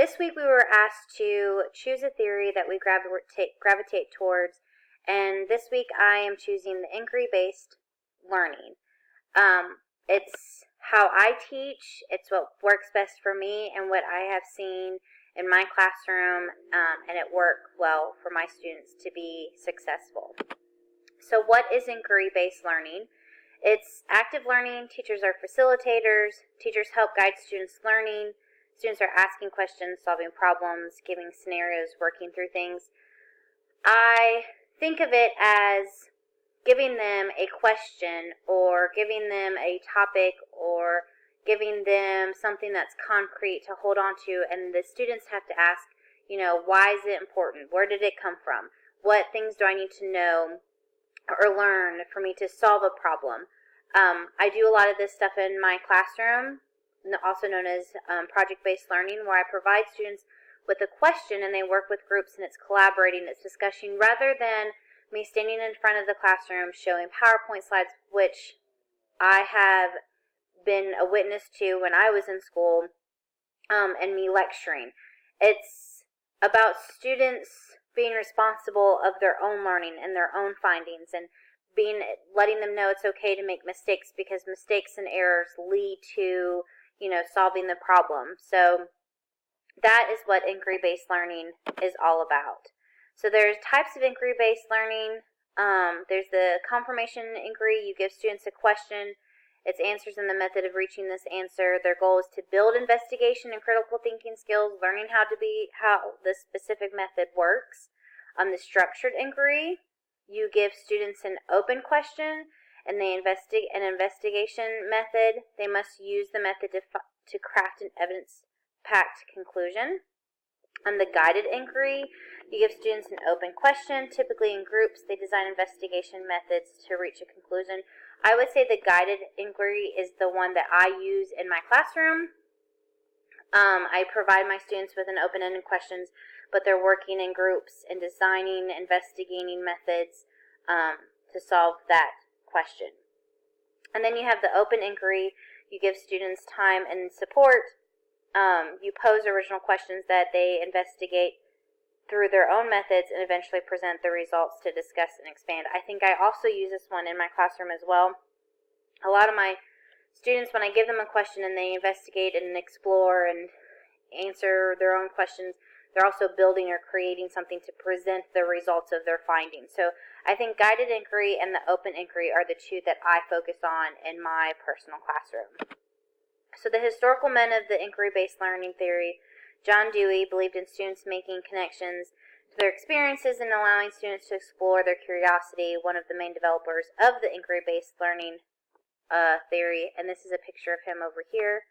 this week we were asked to choose a theory that we gravitate towards, and this week I am choosing the inquiry-based learning. It's how I teach, it's what works best for me and what I have seen in my classroom, and it worked well for my students to be successful. So what is inquiry-based learning? It's active learning. Teachers are facilitators. Teachers help guide students' learning. Students are asking questions, solving problems, giving scenarios, working through things. I think of it as giving them a question or giving them a topic or giving them something that's concrete to hold on to, and the students have to ask, why is it important? Where did it come from? What things do I need to know or learn for me to solve a problem? I do a lot of this stuff in my classroom, also known as project-based learning, where I provide students with a question and they work with groups and it's collaborating, it's discussion, rather than me standing in front of the classroom showing PowerPoint slides, which I have been a witness to when I was in school, and me lecturing. It's about students being responsible of their own learning and their own findings, and letting them know it's okay to make mistakes, because mistakes and errors lead to solving the problem. So that is what inquiry-based learning is all about. So there's types of inquiry-based learning. There's the confirmation inquiry. You give students a question, its answers, and the method of reaching this answer. Their goal is to build investigation and critical thinking skills, learning how the specific method works. The structured inquiry, you give students an open question and they investigate an investigation method. They must use the method to craft an evidence-packed conclusion. On the guided inquiry, you give students an open question. Typically in groups, they design investigation methods to reach a conclusion. I would say the guided inquiry is the one that I use in my classroom. I provide my students with an open-ended questions, but they're working in groups and designing, investigating methods to solve that question. And then you have the open inquiry. You give students time and support. You pose original questions that they investigate through their own methods and eventually present the results to discuss and expand. I think I also use this one in my classroom as well. A lot of my students, when I give them a question and they investigate and explore and answer their own questions, they're also building or creating something to present the results of their findings. So I think guided inquiry and the open inquiry are the two that I focus on in my personal classroom. So the historical men of the inquiry-based learning theory, John Dewey, believed in students making connections to their experiences and allowing students to explore their curiosity, one of the main developers of the inquiry-based learning theory, and this is a picture of him over here.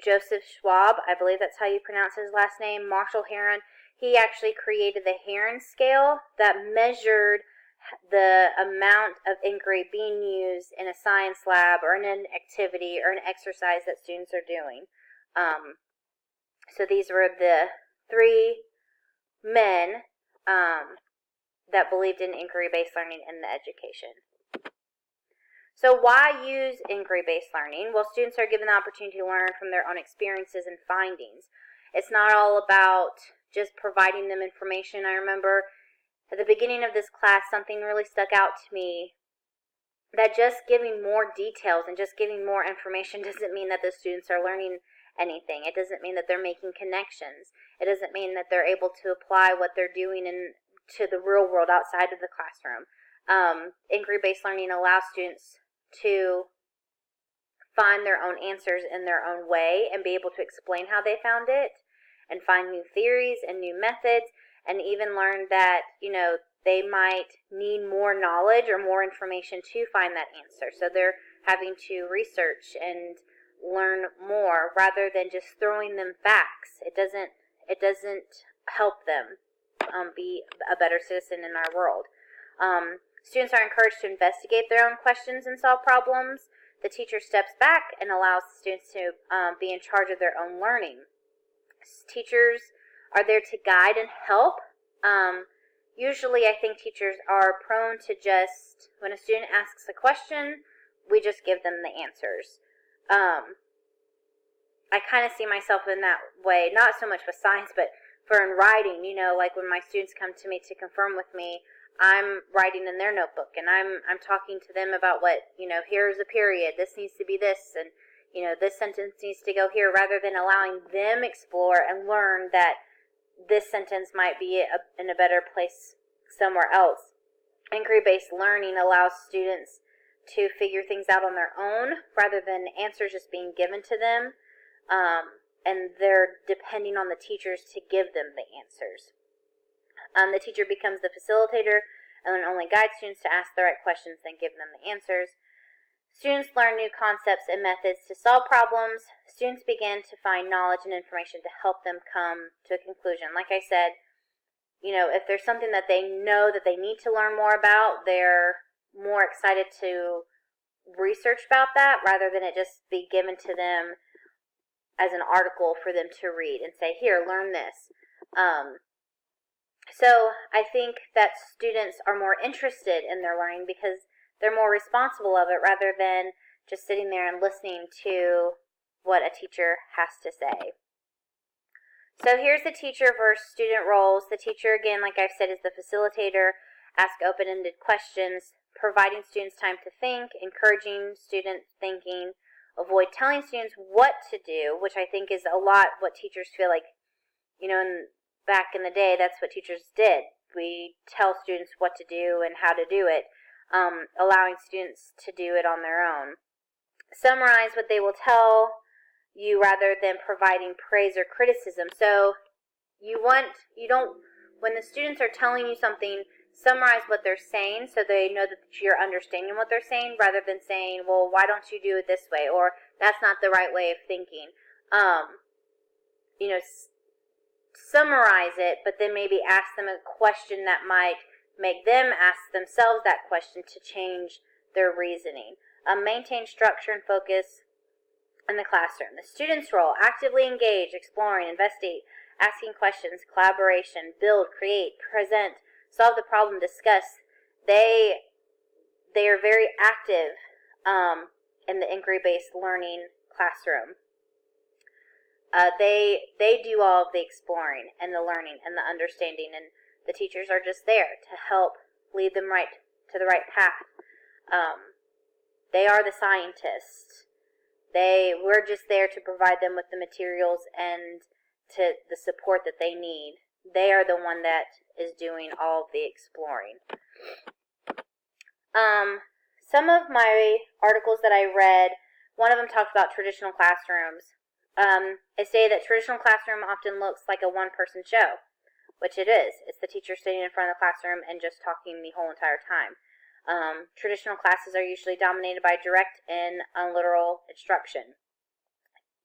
Joseph Schwab, I believe that's how you pronounce his last name, Marshall Heron, he actually created the Heron scale that measured the amount of inquiry being used in a science lab or in an activity or an exercise that students are doing. So these were the three men that believed in inquiry-based learning in the education. So why use inquiry-based learning? Well, students are given the opportunity to learn from their own experiences and findings. It's not all about just providing them information. I remember at the beginning of this class, something really stuck out to me, that just giving more details and just giving more information doesn't mean that the students are learning anything. It doesn't mean that they're making connections. It doesn't mean that they're able to apply what they're doing to the real world outside of the classroom. Inquiry-based learning allows students to find their own answers in their own way and be able to explain how they found it and find new theories and new methods, and even learn that, they might need more knowledge or more information to find that answer. So they're having to research and learn more rather than just throwing them facts. It doesn't help them be a better citizen in our world. Students are encouraged to investigate their own questions and solve problems. The teacher steps back and allows the students to be in charge of their own learning. Teachers are there to guide and help. Usually I think teachers are prone to just, when a student asks a question, we just give them the answers. I kind of see myself in that way, not so much with science, but for in writing, like when my students come to me to confirm with me, I'm writing in their notebook, and I'm talking to them about what, here's a period, this needs to be this, and, this sentence needs to go here, rather than allowing them explore and learn that this sentence might be in a better place somewhere else. Inquiry-based learning allows students to figure things out on their own rather than answers just being given to them, and they're depending on the teachers to give them the answers. The teacher becomes the facilitator and only guides students to ask the right questions and give them the answers. Students learn new concepts and methods to solve problems. Students begin to find knowledge and information to help them come to a conclusion. Like I said, if there's something that they know that they need to learn more about, they're more excited to research about that rather than it just be given to them as an article for them to read and say, here, learn this. So I think that students are more interested in their learning because they're more responsible of it rather than just sitting there and listening to what a teacher has to say. So here's the teacher versus student roles. The teacher, again, like I've said, is the facilitator, ask open-ended questions, providing students time to think, encouraging student thinking, avoid telling students what to do, which I think is a lot what teachers feel like, back in the day, that's what teachers did. We tell students what to do and how to do it, allowing students to do it on their own. Summarize what they will tell you rather than providing praise or criticism. So when the students are telling you something, summarize what they're saying so they know that you're understanding what they're saying rather than saying, well, why don't you do it this way? Or that's not the right way of thinking. Summarize it, but then maybe ask them a question that might make them ask themselves that question to change their reasoning. Maintain structure and focus in the classroom. The student's role: actively engage, exploring, investigate, asking questions, collaboration, build, create, present, solve the problem, discuss. They are very active in the inquiry-based learning classroom. They do all of the exploring and the learning and the understanding, and the teachers are just there to help lead them right to the right path. They are the scientists. We're just there to provide them with the materials and to the support that they need. They are the one that is doing all of the exploring. Some of my articles that I read, one of them talked about traditional classrooms. I say that traditional classroom often looks like a one-person show, which it is. It's the teacher sitting in front of the classroom and just talking the whole entire time. Traditional classes are usually dominated by direct and unliteral instruction.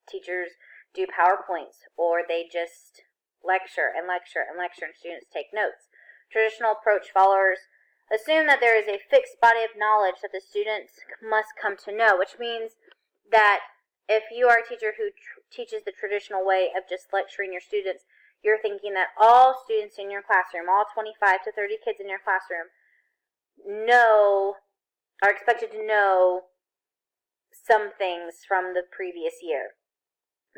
Teachers do PowerPoints, or they just lecture and lecture and lecture, and students take notes. Traditional approach followers assume that there is a fixed body of knowledge that the students must come to know, which means that if you are a teacher who teaches the traditional way of just lecturing your students, you're thinking that all students in your classroom, all 25 to 30 kids in your classroom, are expected to know some things from the previous year.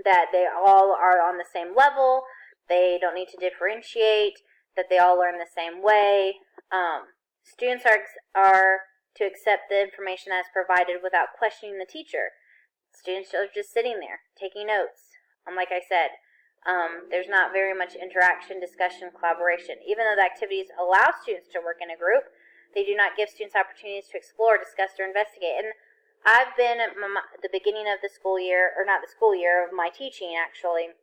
That they all are on the same level, they don't need to differentiate, that they all learn the same way. Students are to accept the information as provided without questioning the teacher. Students are just sitting there, taking notes. Like I said, there's not very much interaction, discussion, collaboration. Even though the activities allow students to work in a group, they do not give students opportunities to explore, discuss, or investigate. And I've been at the beginning of the school year, or not the school year, of my teaching actually,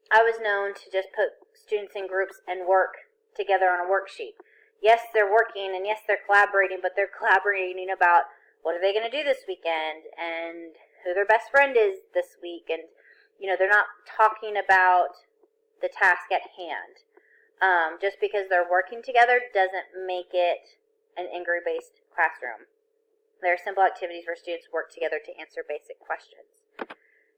I was known to just put students in groups and work together on a worksheet. Yes, they're working, and yes, they're collaborating, but they're collaborating about what are they going to do this weekend, and who their best friend is this week, and they're not talking about the task at hand. Just because they're working together doesn't make it an inquiry-based classroom. There are simple activities where students work together to answer basic questions.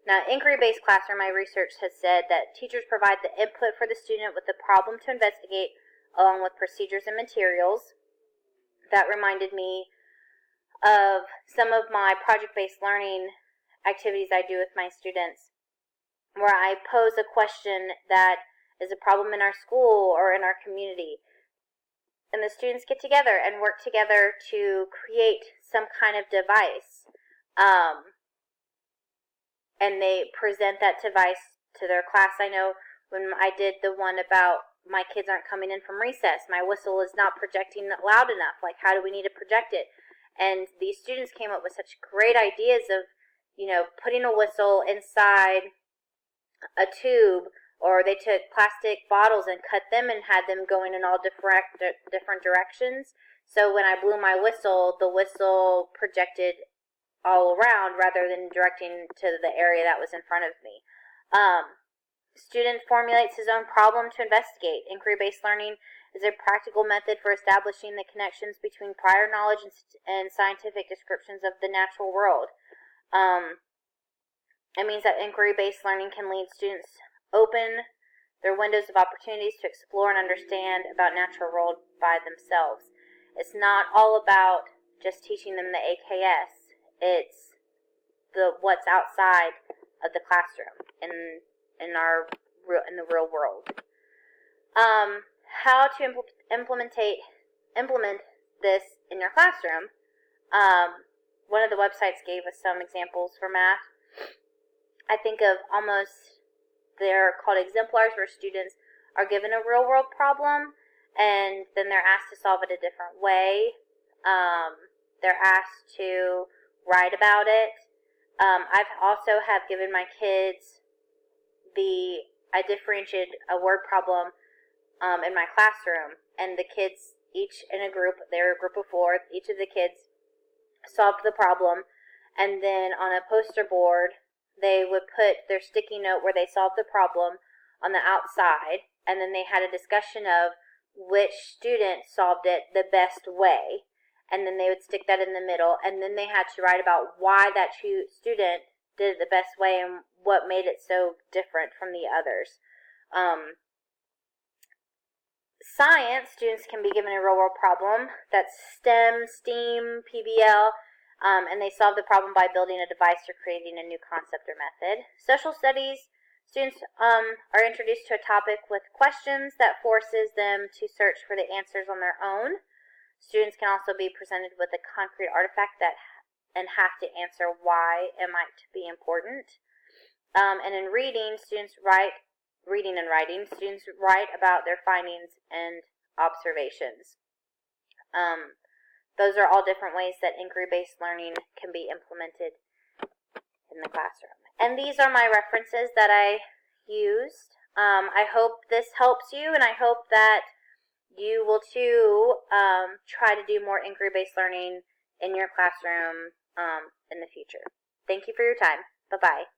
Now, inquiry-based classroom, my research has said that teachers provide the input for the student with the problem to investigate, along with procedures and materials. That reminded me of some of my project-based learning activities I do with my students. where I pose a question that is a problem in our school or in our community. And the students get together and work together to create some kind of device. And they present that device to their class. I know when I did the one about my kids aren't coming in from recess, my whistle is not projecting loud enough. Like, how do we need to project it? And these students came up with such great ideas of, putting a whistle inside a tube, or they took plastic bottles and cut them and had them going in all different directions. So when I blew my whistle, the whistle projected all around rather than directing to the area that was in front of me. Student formulates his own problem to investigate. Inquiry-based learning is a practical method for establishing the connections between prior knowledge and scientific descriptions of the natural world. It means that inquiry-based learning can lead students open their windows of opportunities to explore and understand about natural world by themselves. It's not all about just teaching them the AKS. It's what's outside of the classroom in the real world. How to implement this in your classroom. One of the websites gave us some examples for math. I think of they're called exemplars, where students are given a real world problem and then they're asked to solve it a different way. They're asked to write about it. I've also have given my kids I differentiated a word problem in my classroom, and the kids, each in a group, they were a group of 4, each of the kids solved the problem, and then on a poster board, they would put their sticky note where they solved the problem on the outside, and then they had a discussion of which student solved it the best way, and then they would stick that in the middle, and then they had to write about why that student did it the best way and what made it so different from the others. Science, students can be given a real-world problem. That's STEM, STEAM, PBL, and they solve the problem by building a device or creating a new concept or method. Social studies, students are introduced to a topic with questions that forces them to search for the answers on their own. Students can also be presented with a concrete artifact and have to answer why it might be important. And in reading and writing, students write about their findings and observations. Those are all different ways that inquiry-based learning can be implemented in the classroom. And these are my references that I used. I hope this helps you, and I hope that you will too try to do more inquiry-based learning in your classroom in the future. Thank you for your time. Bye-bye.